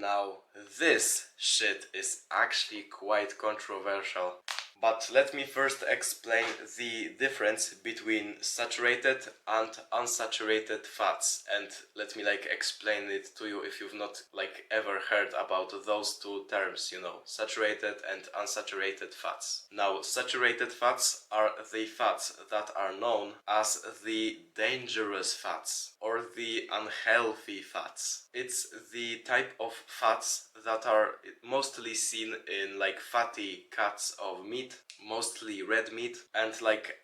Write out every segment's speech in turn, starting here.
Now, this shit is actually quite controversial. But let me first explain the difference between saturated and unsaturated fats, and let me explain it to you if you've not ever heard about those two terms, you know, saturated and unsaturated fats. Now, saturated fats are the fats that are known as the dangerous fats or the unhealthy fats. It's the type of fats that are mostly seen in fatty cuts of meat, mostly red meat, and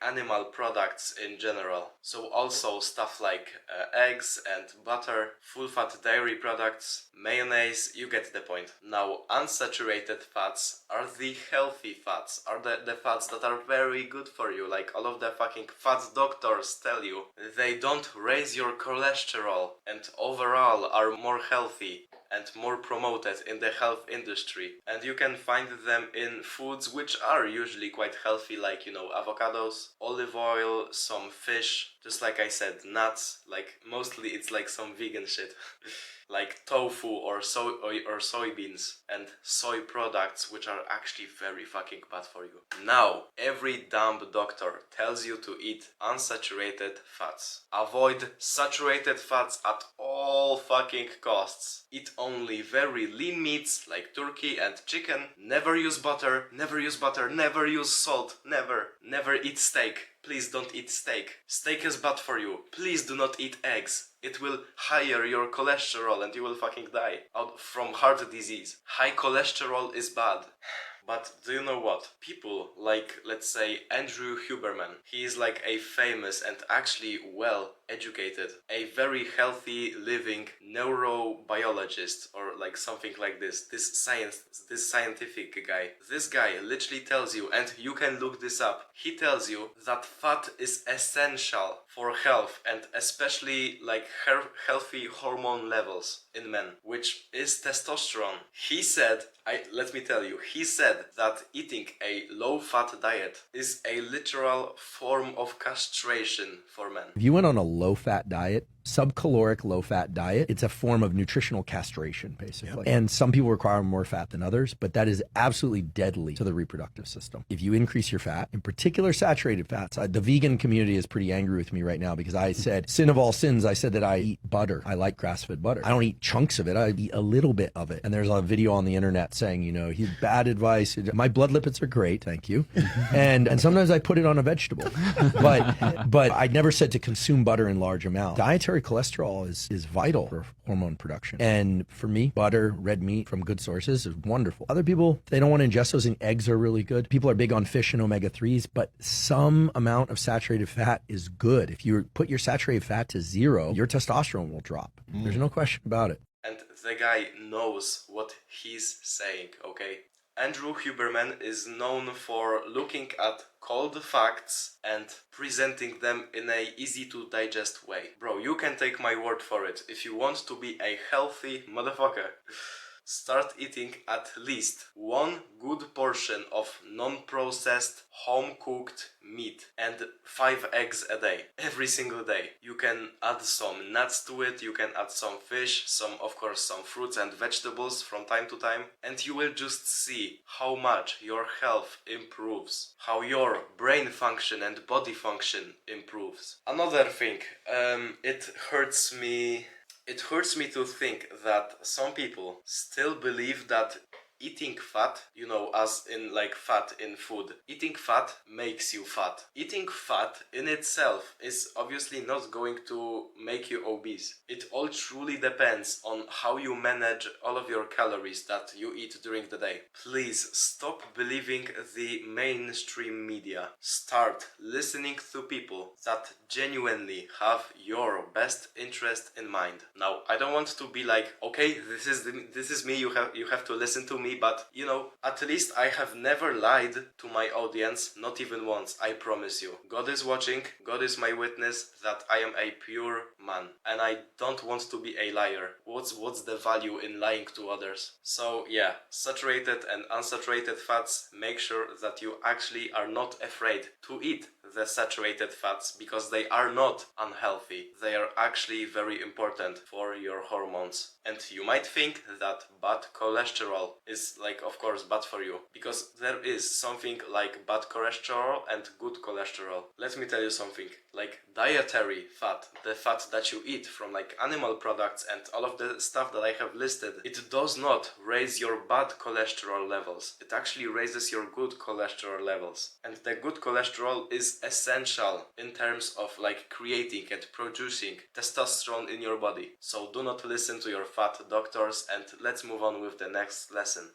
animal products in general. So also stuff like eggs and butter, full fat dairy products, mayonnaise, you get the point. Now, unsaturated fats are the healthy fats, are the fats that are very good for you, like all of the fucking fat doctors tell you. They don't raise your cholesterol and overall are more healthy and more promoted in the health industry, and you can find them in foods which are usually quite healthy, like, you know, avocados, olive oil, some fish, just like I said, nuts, mostly it's some vegan shit like tofu or soybeans and soy products, which are actually very fucking bad for you. Now, every dumb doctor tells you to eat unsaturated fats. Avoid saturated fats at all fucking costs. Eat only very lean meats like turkey and chicken. Never use butter, never use butter, never use salt, never. Never eat steak. Please don't eat steak. Steak is bad for you. Please do not eat eggs. It will higher your cholesterol and you will fucking die out from heart disease. High cholesterol is bad. But do you know what? People like, let's say, Andrew Huberman, he is a famous and actually well educated, a very healthy living neurobiologist or something like this. This scientific guy. This guy literally tells you, and you can look this up, he tells you that fat is essential for health and especially healthy hormone levels in men, which is testosterone. He said, let me tell you, he said that eating a low-fat diet is a literal form of castration for men. If you went on a low-fat diet, subcaloric low-fat diet, it's a form of nutritional castration, basically. Yep. And some people require more fat than others, but that is absolutely deadly to the reproductive system. If you increase your fat, in particular saturated fats, the vegan community is pretty angry with me right now because I said, sin of all sins, I said that I eat butter. I like grass-fed butter. I don't eat chunks of it. I eat a little bit of it. And there's a video on the internet saying, you know, he's bad advice. My blood lipids are great, thank you. and sometimes I put it on a vegetable. But I never said to consume butter in large amounts. Dietary cholesterol is vital for hormone production. And for me, butter, red meat from good sources is wonderful. Other people, they don't want to ingest those, and eggs are really good. People are big on fish and omega-3s, but some amount of saturated fat is good. If you put your saturated fat to 0, your testosterone will drop. There's no question about it. And the guy knows what he's saying, okay? Andrew Huberman is known for looking at cold facts and presenting them in a easy to digest way. Bro, you can take my word for it. If you want to be a healthy motherfucker, start eating at least one good portion of non-processed, home-cooked meat and 5 eggs a day, every single day. You can add some nuts to it, you can add some fish, of course some fruits and vegetables from time to time, and you will just see how much your health improves, how your brain function and body function improves. Another thing, it hurts me to think that some people still believe that eating fat, you know, as in fat in food, eating fat makes you fat. Eating fat in itself is obviously not going to make you obese. It all truly depends on how you manage all of your calories that you eat during the day. Please stop believing the mainstream media. Start listening to people that genuinely have your best interest in mind. Now, I don't want to be okay, this is me, you have to listen to me, but you know, at least I have never lied to my audience, not even once, I promise you. God is watching, God is my witness that I am a pure man, and I don't want to be a liar. What's the value in lying to others? So yeah, saturated and unsaturated fats, make sure that you actually are not afraid to eat the saturated fats, because they are not unhealthy. They are actually very important for your hormones. And you might think that bad cholesterol is, like, of course bad for you, because there is something like bad cholesterol and good cholesterol. Let me tell you something, like dietary fat, the fat that you eat from like animal products and all of the stuff that I have listed, it does not raise your bad cholesterol levels. It actually raises your good cholesterol levels. And the good cholesterol is essential in terms of like creating and producing testosterone in your body. So do not listen to your fat doctors, and let's move on with the next lesson.